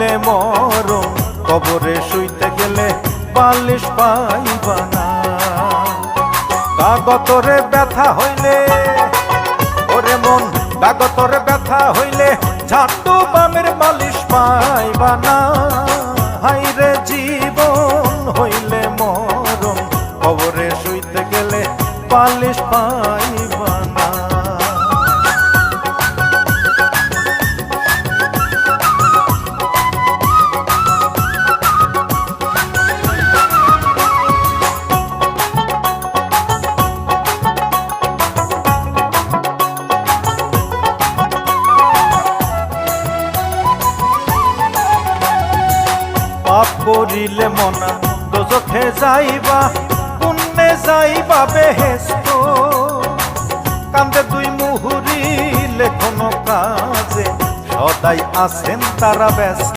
হইলে মরণ, কবরে শুইতে গেলে বালিশ পাইবা না। কাগতরে ব্যথা হইলে ওরে মন, কাগতরে ব্যথা হইলে ঝাঁটু বামের বালিশ পাইবা না। হাইরে জীবন হইলে মরণ, কবরে শুইতে গেলে বালিশ পাইবা না। পাপ করিলে মনা দোজখে যাইবা, পুণ্যে যাইবা বেহেশত। কান্দে দুই মুহুরি লেখনো কাজে, সদাই আছেন তারা ব্যস্ত।